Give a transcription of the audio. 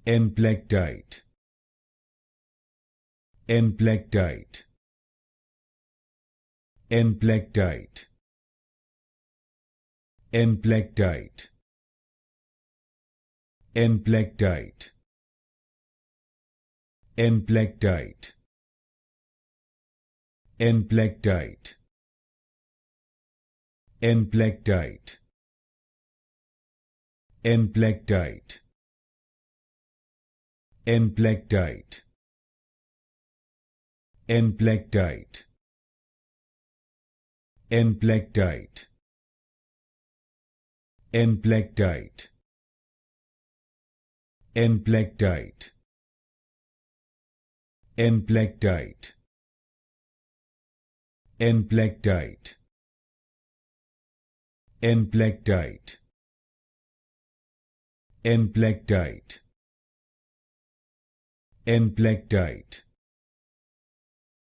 Emplectite, Emplectite, Emplectite, Emplectite, Emplectite, Emplectite, Emplectite, Emplectite, Emplectite, Emplectite, Emplectite, Emplectite, Emplectite, Emplectite, Emplectite, Emplectite, Emplectite, Emplectite, Emplectite,